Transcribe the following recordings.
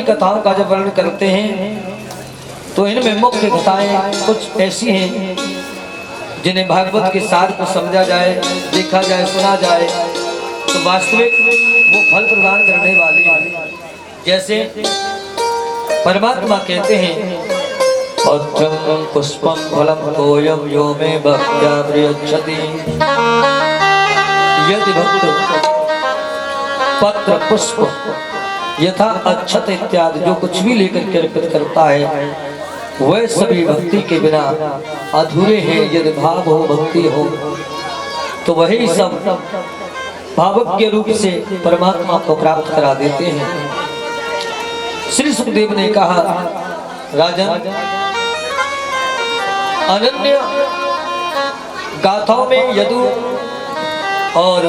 अन्य कथाओं का जब वर्णन करते हैं तो इनमें मुख्य कथाएं कुछ ऐसी हैं जिन्हें भागवत के सार को समझा जाए, देखा जाए, सुना जाए तो वास्तविक वो फल प्रदान करने वाली है। जैसे परमात्मा कहते हैं पत्रं पुष्पं फलं तोयं यो मे भक्त्या प्रयच्छति। यदि भक्त पत्र पुष्प यथा अक्षत इत्यादि जो कुछ भी लेकर के अर्पित करता है वह सभी भक्ति के बिना अधूरे हैं। यदि भाव हो, भक्ति हो तो वही सब भावक के रूप से परमात्मा को प्राप्त करा देते हैं। श्री सुखदेव ने कहा राजन, अनन्य गाथाओं में यदु और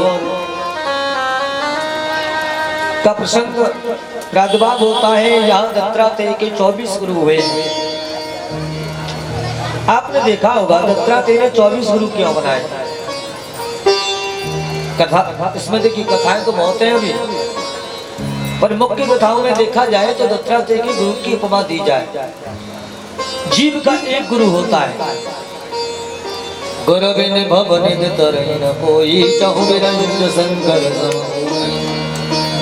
का प्रसंग प्रादुर्भाव होता है। यहाँ दत्तात्रेय के 24 गुरु हुए। आपने देखा होगा दत्तात्रेय ने 24 गुरु क्यों बनाए? कथा इसमें देखिए, कथाएं तो बहुत हैं अभी, पर मुख्य कथाओं में देखा जाए तो दत्तात्रेय के गुरु की उपमा दी जाए। जीव का एक गुरु होता है। गुरु बिन भवनिध तरहिन कोई, चहु बिरंज शंकर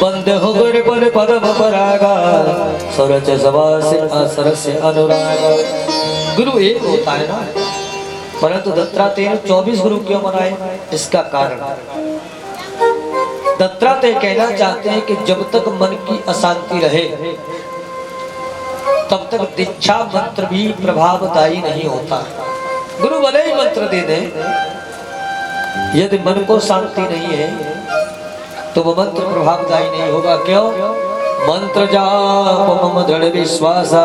बंद हो गड़ पर पदम परागा, सरच सवास सरस अनुरागा। गुरु एक होता है ना, परंतु दत्तात्रेय ने 24 गुरु क्यों बनाए? इसका कारण दत्तात्रेय कहना चाहते हैं कि जब तक मन की अशांति रहे तब तक दीक्षा मंत्र भी प्रभावदायी नहीं होता। गुरु भले ही मंत्र दे दे, यदि मन को शांति नहीं है तो वो मंत्र प्रभावदायी नहीं होगा। क्यों? मंत्र जाप मम दृढ़ विश्वासा,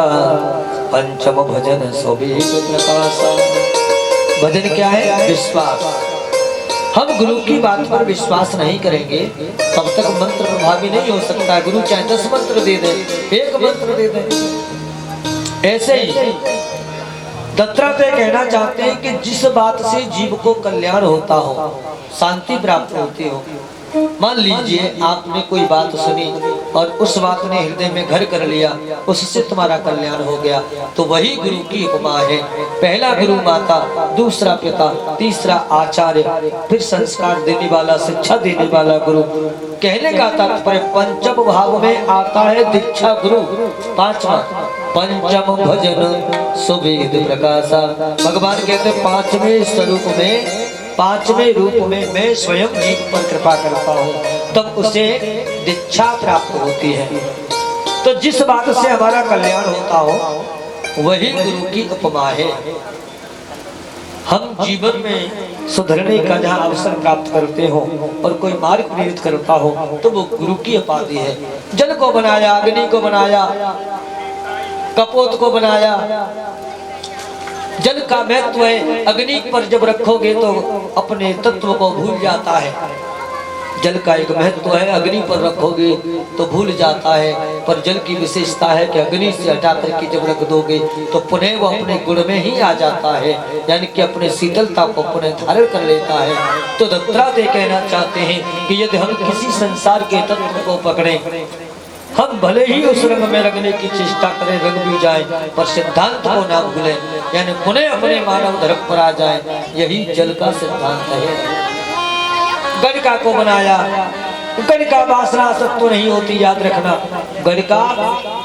पंचम भजन सोबीत प्रकाशा। भजन क्या है? विश्वास। हम गुरु की बात पर विश्वास नहीं करेंगे तब तक मंत्र प्रभावी नहीं हो सकता। गुरु चाहे 10 मंत्र दे दे, 1 मंत्र दे दे। ऐसे ही दत्तात्रेय कहना चाहते हैं कि जिस बात से जीव को कल्याण होता हो, शांति प्राप्त होती हो, मान लीजिए आपने कोई बात सुनी और उस बात ने हृदय में घर कर लिया, उससे तुम्हारा कल्याण हो गया, तो वही गुरु की उपमा है। पहला गुरु माता, दूसरा पिता, तीसरा आचार्य, फिर संस्कार देने वाला, शिक्षा देने वाला गुरु। कहने का तात्पर्य पंचम भाव में आता है दीक्षा गुरु। 5वां पंचम भजन सुवेद प्रकाशा। भगवान कहते 5वें स्वरूप में, 5वें रूप में मैं स्वयं जीव पर कृपा करता हूँ, तब उसे दीक्षा प्राप्त होती है। तो जिस बात से हमारा कल्याण होता हो वही गुरु की उपमा है। हम जीवन में सुधरने का जहाँ अवसर प्राप्त करते हो और कोई मार्ग प्रेरित करता हो तो वो गुरु की उपाधि है। जल को बनाया, अग्नि को बनाया, कपोत को बनाया। जल का महत्व है, अग्नि पर जब रखोगे तो अपने तत्व को भूल जाता है। जल का एक महत्व है, अग्नि पर रखोगे तो भूल जाता है, पर जल की विशेषता है कि अग्नि से हटा करके जब रख दोगे तो पुनः वो अपने गुण में ही आ जाता है, यानी कि अपने शीतलता को पुनः धारण कर लेता है। तो दत्तात्रेय कहना चाहते हैं कि यदि हम किसी संसार के तत्व को पकड़े, हम भले ही उस रंग में रंगने की चेष्टा करें, रंग भी जाए, पर सिद्धांत को ना भूलें, यानी पुनः अपने मानव धर्म पर आ जाए। यही जल का सिद्धांत है। गणिका को बनाया, गणिका वासना आसक्त तो नहीं होती, याद रखना। गणिका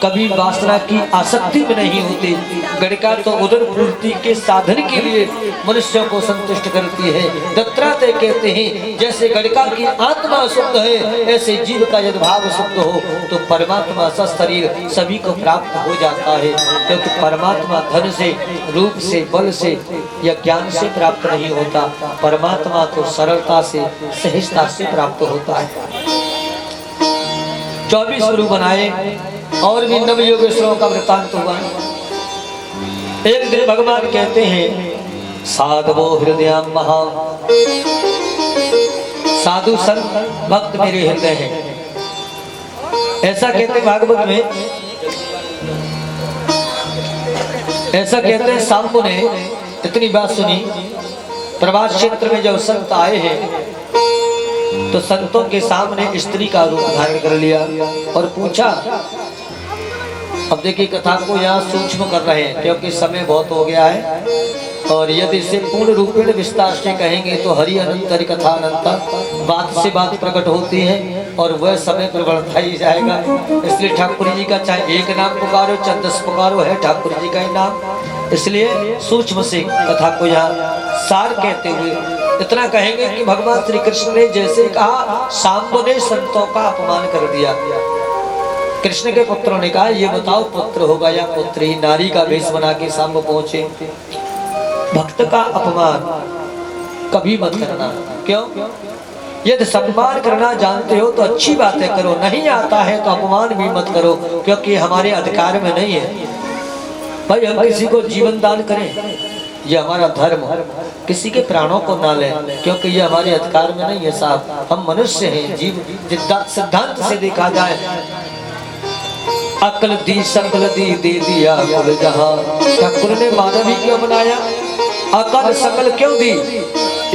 कभी वासना की आसक्ति में नहीं होती। गणिका तो उदर पूर्ति के साधन के लिए मनुष्य को संतुष्ट करती है। दत्तात्रेय कहते हैं जैसे गणिका की आत्मा शुद्ध है, ऐसे जीव का यदि भाव शुद्ध हो तो परमात्मा सशरीर सभी को प्राप्त हो जाता है। क्योंकि परमात्मा धन से, रूप से, बल से या ज्ञान से प्राप्त नहीं होता। परमात्मा तो सरलता से, सहजता से प्राप्त होता है। 24 गुरु बनाए और भी नव योगेश्वरों का वृत्तांत हुआ। एक दिन भगवान कहते हैं साधवो हृदय महा, साधु संत भक्त मेरे हृदय हैं। ऐसा कहते भागवत में, ऐसा कहते हैं। शाम्बु ने इतनी बात सुनी, प्रवास क्षेत्र में जब संत आए हैं तो संतों के सामने स्त्री का रूप धारण कर लिया और पूछा अब देखिए कथा को यहाँ सूक्ष्म कर रहे हैं क्योंकि समय बहुत हो गया है, और यदि इसे पूर्ण रूपेण विस्तार से कहेंगे तो हरि अनंतरि कथा अनंता, बात से बात प्रकट होती है और वह समय पर बढ़ता ही जाएगा। इसलिए ठाकुर जी का चाहे एक नाम पुकारो चाहे 10 पुकारो, है ठाकुर जी का ही नाम। इसलिए सूक्ष्म से कथा को यहाँ सार कहते हुए इतना कहेंगे कि भगवान श्री कृष्ण ने जैसे कहा सांब ने संतों का अपमान कर दिया। कृष्ण के पुत्रों ने कहा ये बताओ पुत्र होगा या पुत्री, नारी का वेश बना के सांब पहुंचे। भक्त का अपमान कभी मत करना। क्यों? यदि सम्मान करना जानते हो तो अच्छी बातें करो, नहीं आता है तो अपमान भी मत करो, क्योंकि हमारे अधिकार में नहीं है। भाई हम किसी को जीवन दान करें, ये हमारा धर्म, किसी के प्राणों को ना लें, क्योंकि ये हमारे अधिकार में नहीं है साहब। हम मनुष्य हैं, जीव। सिद्धांत से देखा जाए अकल दी सकल दी दे दिया कुल जहां। ठाकुर ने मानव ही क्यों बनाया? अकल सकल क्यों दी?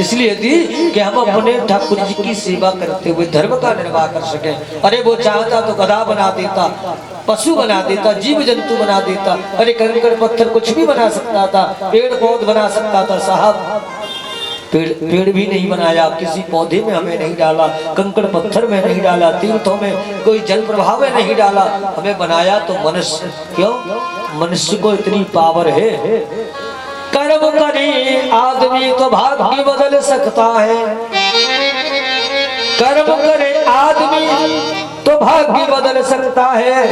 इसलिए दी कि हम अपने ठाकुर जी की सेवा करते हुए धर्म का निर्वाह कर सके। अरे वो चाहता तो गधा बना देता, पशु बना देता, जीव जंतु बना देता, अरे कंकड़ पत्थर कुछ भी बना सकता था, पेड़ पौध बना सकता था साहब। पेड़ भी नहीं बनाया, किसी पौधे में हमें नहीं डाला, कंकड़ पत्थर में नहीं डाला, तीर्थों में कोई जल प्रवाह में नहीं डाला, हमें बनाया तो मनुष्य। क्यों? मनुष्य को इतनी पावर है। कर्म करे आदमी तो भाग्य बदल सकता है, कर्म करे आदमी तो भाग्य बदल सकता है,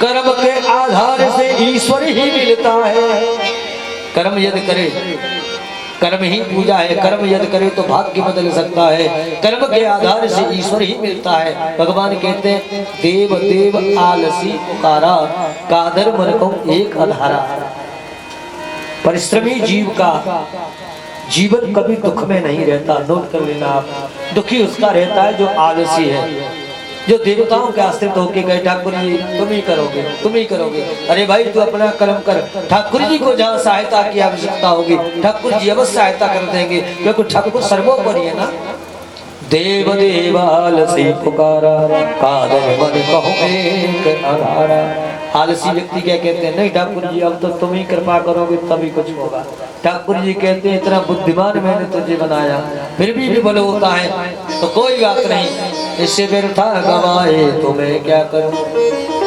कर्म के आधार से ईश्वर ही मिलता है। कर्म यदि करे, कर्म ही पूजा है, कर्म यदि करे तो भाग्य बदल सकता है, कर्म के आधार से ईश्वर ही मिलता है। भगवान कहते हैं देव देव आलसी पुकारा, कादर मन को एक आधारा। परिश्रमी जीव का जीवन कभी दुख में नहीं रहता। नोट कर लेना आप, दुखी उसका रहता है जो आलसी है, जो देवताओं के आश्रित होके गए ठाकुर जी तुम ही करोगे, तुम ही करोगे। अरे भाई तू अपना कर्म कर, ठाकुर जी को जहाँ सहायता की आवश्यकता होगी ठाकुर जी अवश्य सहायता कर देंगे, क्योंकि ठाकुर सर्वोपरि है ना। देव देवालसी पुकारा, कादर मन कहो एक आधारा। आलसी व्यक्ति क्या कहते हैं? नहीं ठाकुर जी अब तो तुम ही कृपा करोगे तभी कुछ होगा। ठाकुर जी कहते हैं इतना बुद्धिमान मैंने तुझे बनाया, फिर भी विफल होता है तो कोई बात नहीं, इससे व्यर्था गवाए तो मैं क्या करूं।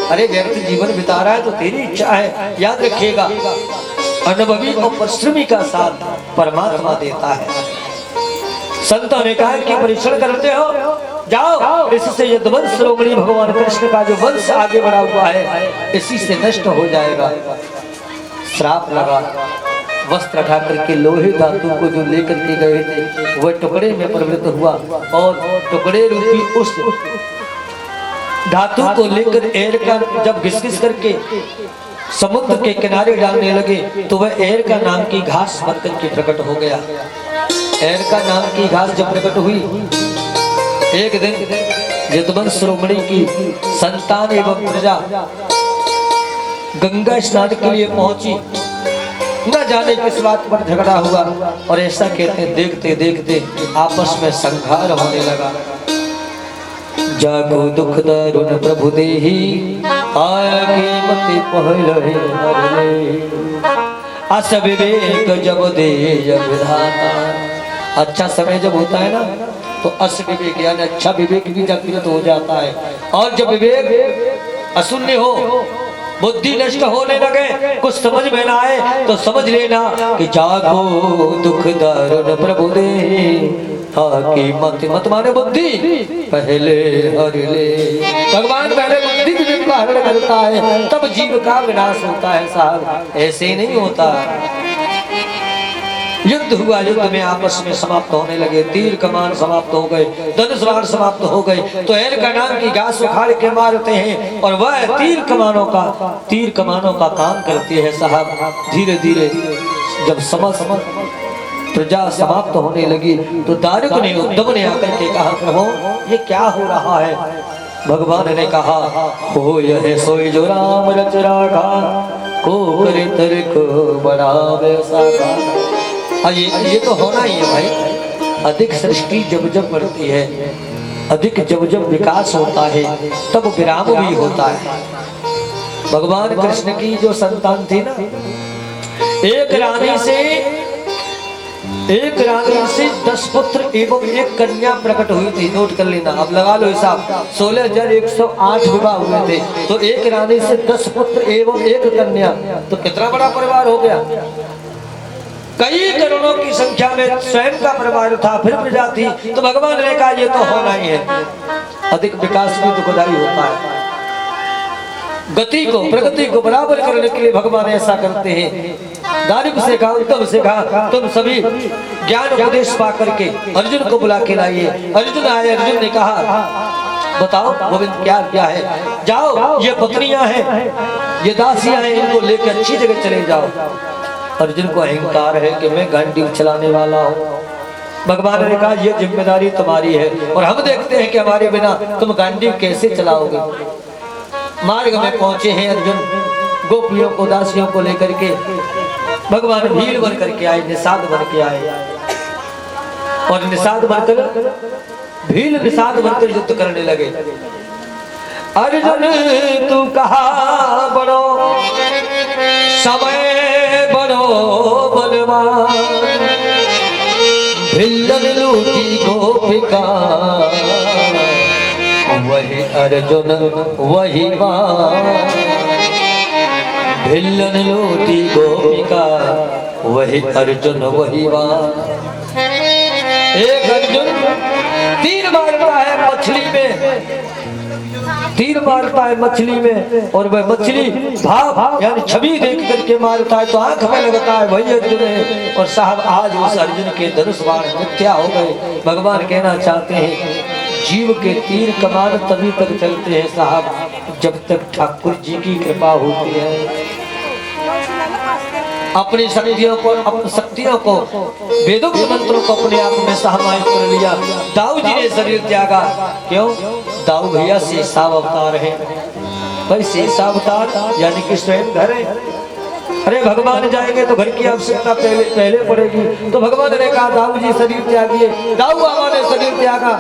अरे व्यर्थ जीवन बिता रहा है तो तेरी इच्छा है, याद रखिएगा अनुभवी और परिश्रमी का साथ परमात्मा देता है। संतों ने कहा कि परीक्षण करते हो, जाओ इससे यदुवंश शिरोमणि भगवान कृष्ण का जो वंश आगे बढ़ा हुआ है इसी से नष्ट हो जाएगा। श्राप लगा, वस्त्र उठा करके लोहे धातु को जो लेकर के गए थे वह टुकड़े में परिवर्तित हुआ, और टुकड़े रूपी उस धातु को लेकर एर का जब घिस करके समुद्र के किनारे डालने लगे तो वह एर का नाम की घास बन करके प्रकट हो गया। एर का नाम की घास जब प्रकट हुई, एक दिन यदुवंश शिरोमणि की संतान एवं प्रजा गंगा स्नान के लिए पहुंची। न जाने किस बात पर झगड़ा हुआ, और ऐसा कहते देखते देखते आपस में संघार होने लगा। जागो दुख दारुण प्रभु देहि, आगे मति पहलहि हरले। अस विवेक जब दे विधाता। अच्छा समय जब होता है ना तो अस विवेक यानी अच्छा विवेक भी जागृत हो जाता है, और जब विवेक अशून्य हो, बुद्धि नष्ट होने लगे, कुछ समझ में ना आए तो समझ लेना कि जागो दुख दारुण प्रभु दे, मत माने बुद्धि पहले हर ले। भगवान पहले बुद्धि विवेक का हरण करता है तब जीव का विनाश होता है साहब, ऐसे नहीं होता। युद्ध हुआ, युद्ध में आपस में समाप्त होने लगे, तीर कमान समाप्त हो गए, धनुष बाण समाप्त हो गए, तो एर का नाम की घास उखाड़ के मारते हैं और वह तीर कमानों का काम करती है साहब। धीरे धीरे जब समझ प्रजा समाप्त होने लगी तो दारुक ने उद्धव ने आकर के कहा प्रभु ये क्या हो रहा है? भगवान ने कहा हो यह सोई जो राम रच राखा, को करे तर्क बड़ा वैसा। ये तो होना ही है भाई। अधिक सृष्टि जब जब बढ़ती है, अधिक जब जब विकास होता है तब विराम भी होता है। भगवान कृष्ण की जो संतान थी ना, एक रानी से 10 पुत्र एवं एक कन्या प्रकट हुई थी। नोट कर लेना, अब लगा लो हिसाब, 16,108 विवाह हुए थे। तो एक रानी से 10 पुत्र एवं एक कन्या, तो कितना बड़ा परिवार हो गया। कई करोड़ों की संख्या में स्वयं का परिवार था, फिर प्रजा थी। तो भगवान ने कहा ये तो होना ही है, अधिक विकास भी दुखदाई होता है। गति को, प्रगति को बराबर करने के लिए भगवान ऐसा करते हैं। दारिक से कहा, उत्तम से कहा, तुम सभी ज्ञान उपदेश पा करके अर्जुन को बुला के लाइए। अर्जुन आए, अर्जुन ने कहा बताओ गोविंद क्या क्या है। जाओ, ये पत्नियां हैं, ये दासियां हैं, इनको लेकर अच्छी जगह चले जाओ। अर्जुन को अहंकार है कि मैं गांडीव चलाने वाला हूँ। भगवान ने कहा ये जिम्मेदारी तुम्हारी है, और हम देखते हैं कि हमारे बिना तुम गांडीव कैसे चलाओगे। मार्ग में पहुंचे हैं अर्जुन, गोपियों को, दासियों को लेकर के भगवान भील बन करके आए, निषाद बन के आए, और निषाद बनकर भील निषाद बनकर युद्ध करने लगे। अर्जुन तू कहा बड़ो समय बड़ो बलवान, भिल्लन लूटी गोपिका, वही अर्जुन वही मां। भिल्लन लूटी गोपिका, वही अर्जुन वही मां। एक अर्जुन तीर मारता है मछली में, तीर मारता है मछली में, और वह मछली भाव यानी छवि देख करके मारता है तो आंख में लगता है वही अर्जुन है। और साहब आज उस अर्जुन के धनुष बाण मिथ्या हो गए। भगवान कहना चाहते हैं जीव के तीर कमान तभी तक चलते हैं साहब जब तक ठाकुर जी की कृपा होती है। अपनी शक्तियों को वेदोक्त मंत्रों को अपने आप में समाहित कर लिया। दाऊ जी ने शरीर त्यागा, क्यों? दाऊ भैया शेषा अवतार है भाई, शेषा अवतार यानी कि स्वयं घर है। अरे भगवान जाएंगे तो घर की आवश्यकता पहले पड़ेगी। तो भगवान ने कहा दाऊ जी शरीर त्यागिए, दाऊ बाबा ने शरीर त्यागा,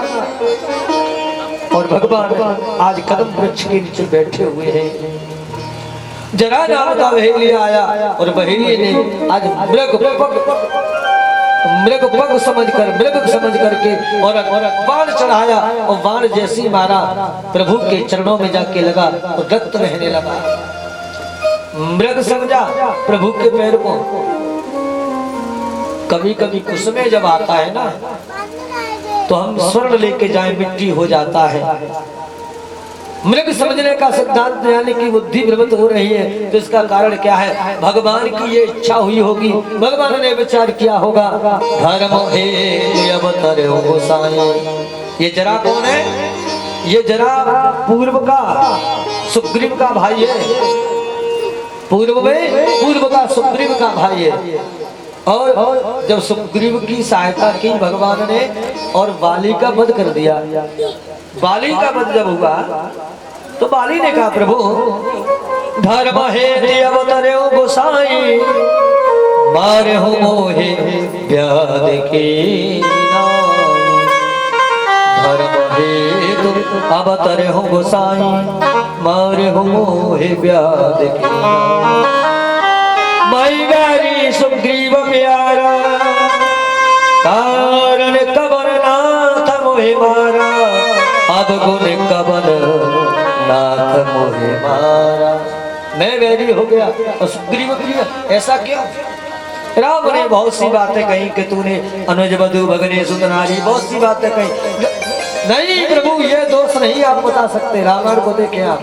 और भगवान आज कदम वृक्ष के नीचे बैठे हुए हैं। जरा नाम का बहेली आया, और बहेली ने आज मृग पग समझ करके और बाण चढ़ाया, और बाण जैसी मारा प्रभु के चरणों में जाके लगा और रक्त बहने लगा। मृग समझा प्रभु के पैर को। कभी कभी कुसुमे जब आता है ना, तो हम स्वर्ण लेके जाए मिट्टी हो जाता है। मृग समझने का सिद्धांत यानी कि बुद्धि भ्रमित हो रही है, तो इसका कारण क्या है? भगवान की ये इच्छा हुई होगी, भगवान ने विचार किया होगा। धर्म हे अवतरे हो गोसाई। ये जरा कौन है? ये जरा पूर्व का सुग्रीव का भाई है, पूर्व का सुग्रीव का भाई है। और जब सुग्रीव की सहायता की भगवान ने और बाली का वध कर दिया। बाली का वध जब हुआ तो बाली ने कहा प्रभु धर्म हे अवतरे हो गोसाई, मारे हो मोहे व्याध की नाई। धर्म हे अवतरे हो गोसाई, मारे हो मोहे व्याध की नाई। मई गारी सुग्रीव प्यारा, कारण कबर नाथ मोहे मारा। अब गुण कबर नाथ मोहे मारा। मैं वैरी हो गया और सुग्रीव प्रिय, ऐसा क्यों? राम ने बहुत सी बातें कही कि तूने अनुज बधु भगने सुतनारी, बहुत सी बातें कही। नहीं प्रभु ये दोष नहीं आप बता सकते, रावण को देखे आप।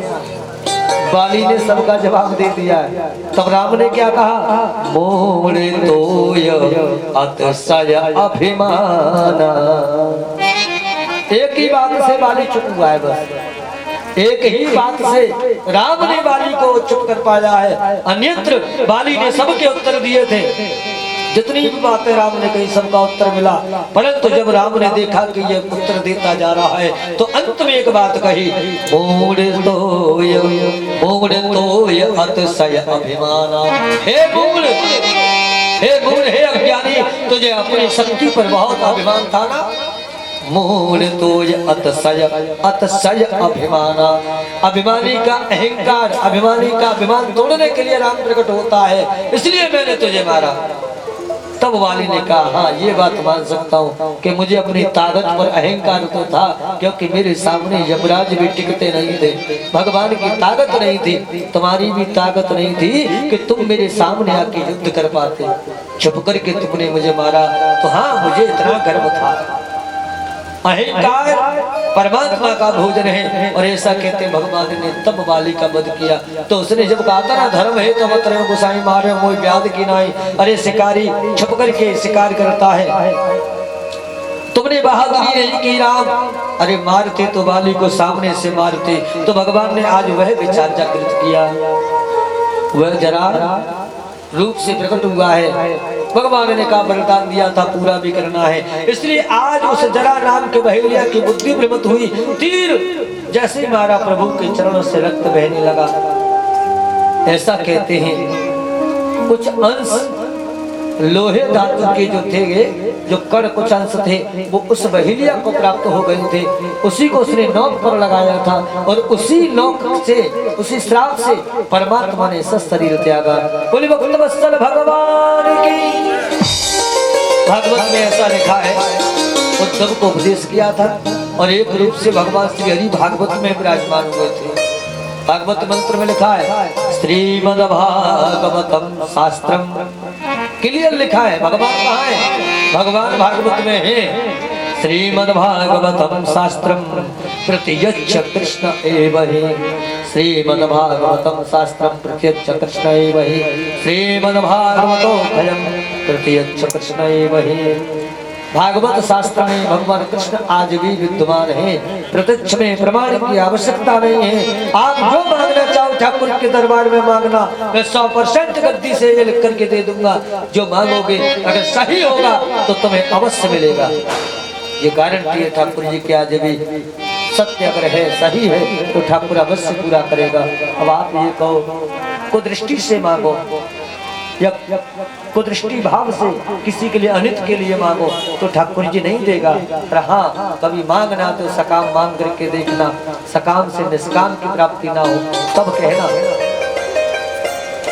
बाली ने सबका जवाब दे दिया है। तब राम ने क्या कहा? मोरे तोय अतिशय अभिमाना। एक ही बात से बाली चुप हुआ है, बस एक ही बात से राम ने बाली को चुप कर पाया है। अन्यत्र बाली ने सबके उत्तर दिए थे, जितनी भी बातें राम ने कही सबका उत्तर मिला। परंतु जब राम ने देखा कि ये उत्तर देता जा रहा है तो अंत में एक बात कही, मूढ़ तोय अतिशय अभिमाना। हे मूढ़, हे अज्ञानी, तुझे अपनी शक्ति पर बहुत अभिमान था ना। मूल तोज अतसय अभिमाना। अभिमानी का अहंकार, अभिमानी का अभिमान तोड़ने के लिए राम प्रकट होता है, इसलिए मैंने तुझे मारा। तब वाली ने कहा हाँ ये बात मान सकता हूँ कि मुझे अपनी ताकत पर अहंकार तो था, क्योंकि मेरे सामने यमराज भी टिकते नहीं थे, भगवान की ताकत नहीं थी, तुम्हारी भी ताकत नहीं थी कि तुम मेरे सामने आके युद्ध कर पाते। छुप करके तुमने मुझे मारा तो हाँ मुझे इतना गर्व था। अहंकार परमात्मा का भोजन है, और ऐसा कहते भगवान ने तब बाली का वध किया। तो उसने जब कहा था ना धर्म है तो मत रहे गुसाई मारे मोई व्याध की नाई, अरे शिकारी छुप करके शिकार करता है, तुमने बहादुरी नहीं की राम, अरे मारते तो बाली को सामने से मारते। तो भगवान ने आज वह विचार जागृत किया, वह जरा रूप से प्रकट हुआ है। भगवान ने कहा वरदान दिया था पूरा भी करना है, इसलिए आज उस जरा नाम के बहेलिया की बुद्धि भ्रमित हुई। तीर जैसे ही मारा प्रभु के चरणों से रक्त बहने लगा। ऐसा कहते हैं कुछ अंश लोहे धातु के जो थे, जो कण कुछ अंश थे वो उस बहेलिया को प्राप्त हो गए थे, उसी को उसने नौक पर लगाया था, और उसी नौक से उसी श्राप से परमात्मा ने शरीर त्यागा। बोले भक्त वत्सल भगवान की। भागवत में ऐसा लिखा है, उद्धव को उपदेश किया था और एक रूप से भगवान श्री हरि भागवत में विराजमान हुए थे। भागवत मंत्र में लिखा है श्रीमद् भागवतम शास्त्रम, क्लियर लिखा है भगवान कहाँ है, भगवान भागवत में है। श्रीमद् भागवतम शास्त्रम प्रत्यक्ष कृष्ण एव हि, श्रीमद् भागवतम शास्त्रम प्रत्यक्ष कृष्ण एव हि, श्रीमद् भागवतो भयम प्रत्यक्ष कृष्ण एव हि। भागवत शास्त्र में भगवान कृष्ण आज भी विद्यमान है, प्रत्यक्ष में प्रमाण की आवश्यकता नहीं है। आप जो मांगना चाहो ठाकुर के दरबार में मांगना, मैं 100% गद्दी से ये लिख करके दे दूंगा। जो मांगोगे अगर सही होगा तो तुम्हें अवश्य मिलेगा, ये गारंटी है ठाकुर जी की। आज भी सत्य अगर है सही है तो ठाकुर अवश्य पूरा करेगा। अब आप ये कहो कुदृष्टि से मांगो या कुदृष्टि भाव से किसी के लिए अनित के लिए मांगो तो ठाकुर जी नहीं देगा। पर हाँ कभी मांगना तो सकाम मांग करके देखना, सकाम से निष्काम की प्राप्ति ना हो तब कहना।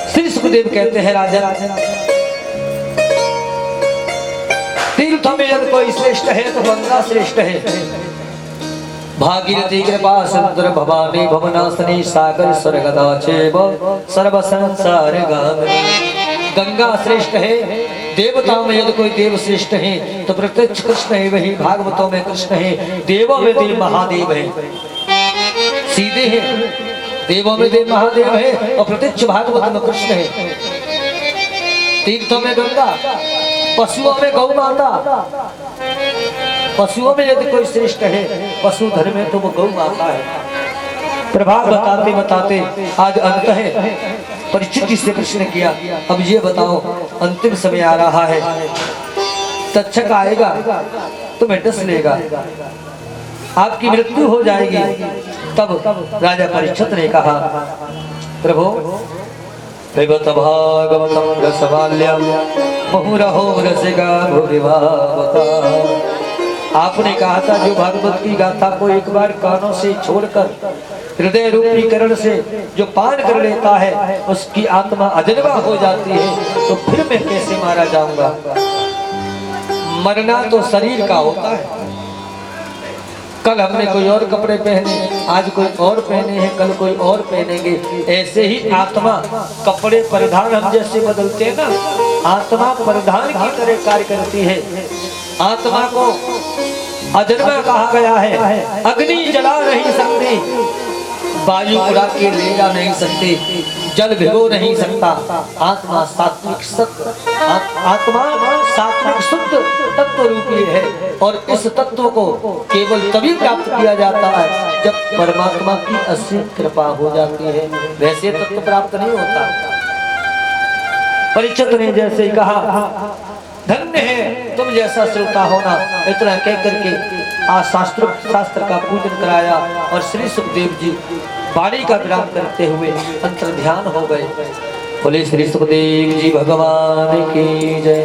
श्री सुखदेव कहते हैं राजा तीर्थ में यदि कोई श्रेष्ठ है तो गंगा श्रेष्ठ है। भागीरथी कृपा सुंदर भवानी भवनासनी सागर स्वर्गदा चैव सर्व संसार गामिनी। गंगा श्रेष्ठ है, देवताओं में यदि कोई देव श्रेष्ठ है तो प्रत्यक्ष कृष्ण है, वही भागवतों में कृष्ण है, देवों में देव महादेव है, सीधे हैं, देवों में देव महादेव है और प्रत्यक्ष भागवत में कृष्ण है। तीर्थों में गंगा, पशुओं में गौ माता, पशुओं में यदि कोई श्रेष्ठ है पशुधन में तो वो गौ माता है। प्रभाव बताते बताते आज अंत है, परिचित से प्रश्न किया अब ये बताओ अंतिम समय आ रहा है, तक्षक आएगा तुम्हें डस लेगा, आपकी मृत्यु हो जाएगी। तब राजा परीक्षित ने कहा प्रभु भगवत भागवतम रसवाल्यम मुहुरहो रसिका भुविभावता। आपने कहा था जो भागवत की गाथा को एक बार कानों से छोड़कर हृदय रूपी करण से जो पान कर लेता है उसकी आत्मा अजन्मा हो जाती है, तो फिर मैं कैसे मारा जाऊंगा। मरना तो शरीर का होता है। कल हमने कोई और कपड़े पहने, आज कोई और पहने हैं, कल कोई और पहनेंगे। ऐसे ही आत्मा कपड़े परिधान हम जैसे बदलते हैं ना, आत्मा परिधान की तरह कार्य करती है। आत्मा को अजन्मा कहा गया है। अग्नि जला नहीं सकती, वायु उड़ा के ले जा नहीं सकती, जल भिगो नहीं सकता। आत्मा सात्विक सत्य, आत्मा सात्विक शुद्ध तत्व रूपी है, और इस तत्व को केवल तभी प्राप्त किया जाता है जब परमात्मा की असीम कृपा हो जाती है, वैसे तत्व प्राप्त नहीं होता। परीक्षित ने जैसे ही कहा धन्य है तुम जैसा श्रोता होना, इतना कह करके आज शास्त्र का पूजन कराया और श्री सुखदेव जी वाणी का विराम करते हुए अंतर ध्यान हो गए। बोले श्री सुखदेव जी भगवान की जय।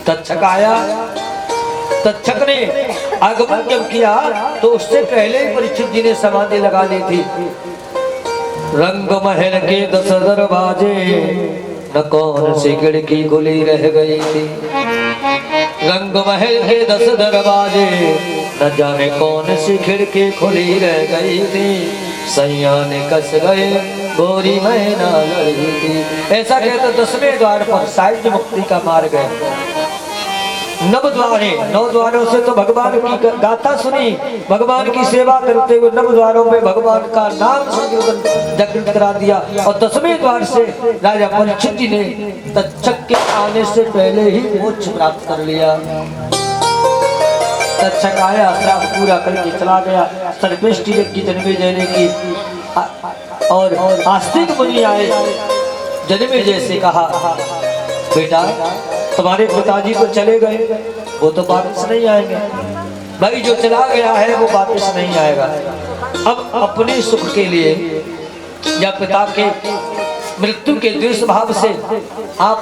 तक्षक आया, तक्षक ने आगमन जब किया तो उससे पहले ही परीक्षित जी ने समाधि लगा ली थी। रंग महल के 10 दरवाजे न कौन सी खिड़की खुली रह गई थी। रंग महल के 10 दरवाजे न जाने कौन सी खिड़की खुली रह गई थी। सैया ने कस गए गोरी मैना लड़ी थी। ऐसा कहते 10वें द्वार पर साहित्य मुक्ति का मार्ग है। 9 द्वार है, 9 द्वारों से तो भगवान की गाथा सुनी, भगवान की सेवा करते हुए 9 द्वारों में भगवान का नाम संकीर्तन जागृत करा दिया। और 10वें द्वार से राजा परीक्षित जी ने तक्षक के आने से पहले ही मोक्ष प्राप्त कर लिया। तक्षक आया, श्राप पूरा करके चला गया। सर्वेष्टि की जन्मेजय ने की और आस्तिक मुनि आए। जन्मेजय से कहा, बेटा तुम्हारे पिताजी तो चले गए, वो तो वापस नहीं आएंगे। भाई जो चला गया है वो वापस नहीं आएगा। अब अपने सुख के लिए या पिता के मृत्यु के द्वेष भाव से आप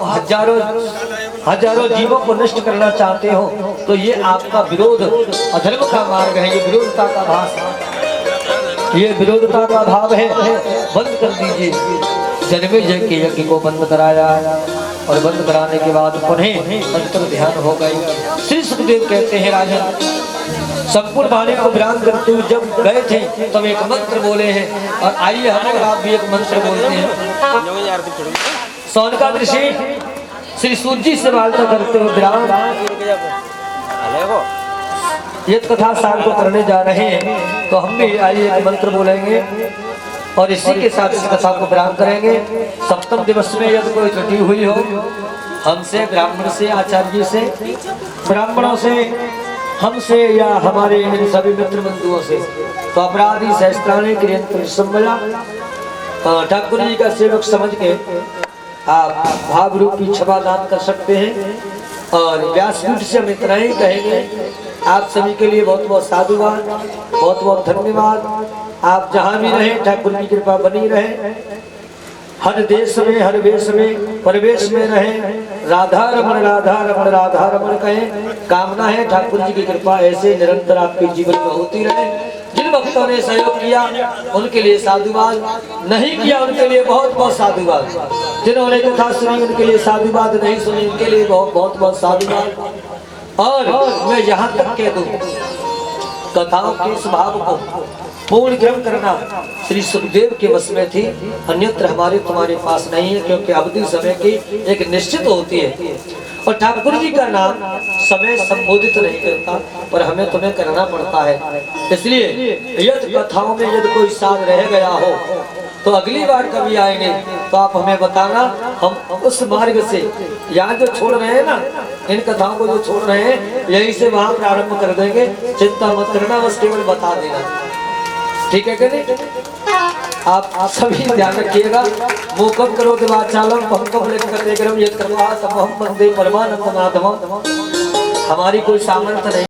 हजारों जीवों को नष्ट करना चाहते हो तो ये आपका विरोध अधर्म का मार्ग है। ये विरोधता का भाव, ये विरोधता का भाव है। बंद कर दीजिए। जन्मेजय के यज्ञ को बंद कराया और बंद कराने के बाद पुनः अंतर ध्यान हो गई। श्री सुखदेव कहते हैं, राजन संपूर्ण वाणी को विराम करते हुए जब गए थे तब एक मंत्र बोले हैं। और आइए हम और आप भी एक मंत्र बोलते हैं। सौनकादि ऋषि श्री सूर्य जी से वार्ता करते हुए विराम ये कथा सार को करने जा रहे हैं। तो हम भी आइए एक मंत्र बोलेंगे और इसी के साथ इस कथा को विराम करेंगे। सप्तम दिवस में यदि कोई त्रुटि हुई हो हमसे, ब्राह्मण से, आचार्य से, ब्राह्मणों से, हमसे या हमारे इन सभी मित्र बंधुओं से, तो अपराधी सहस्त्राणी क्रियंत्र संबला ठाकुर जी का सेवक समझ के आप भाव रूपी क्षमा दान कर सकते हैं। और व्यासपीठ से हम इतना ही कहेंगे, आप सभी के लिए बहुत बहुत साधुवाद, बहुत बहुत धन्यवाद। आप जहाँ भी रहें ठाकुर की कृपा बनी रहे। हर देश में, हर वेश में, परवेश में रहें। राधा रमण राधा रमण राधा रमण कहें। कामना है ठाकुर जी की कृपा ऐसे निरंतर आपके जीवन में होती रहे। जिन भक्तों ने सहयोग किया उनके लिए साधुवाद, नहीं किया उनके लिए बहुत बहुत साधुवाद। जिन्होंने कथा सुनी उनके लिए साधुवाद, नहीं सुनी उनके लिए बहुत बहुत बहुत साधुवाद। और मैं यहाँ तक कह दूं, कथाओं के स्वभाव को पूर्ण ग्रहण करना श्री सुखदेव के वश में थी, अन्यत्र हमारे तुम्हारे पास नहीं है। क्योंकि अवधि समय की एक निश्चित होती है और ठाकुर जी का नाम समय संबोधित नहीं करता, पर हमें तुम्हें करना पड़ता है। इसलिए यदि कथाओं में यदि कोई साथ रह गया हो तो अगली बार कभी आएंगे तो आप हमें बताना। हम उस मार्ग से यहाँ जो छोड़ रहे हैं ना, इन कथाओं को जो छोड़ रहे हैं यहीं से वहाँ प्रारंभ कर देंगे। चिंता मत करना, बस केवल बता देना, ठीक है कि नहीं? आप सभी ध्यान रखिएगा। मोकम करो दिवाचालम पंकम लेकर यद करवा तब हम बंदे परमानंद माधवम। हमारी कोई सामर्थ्य नहीं।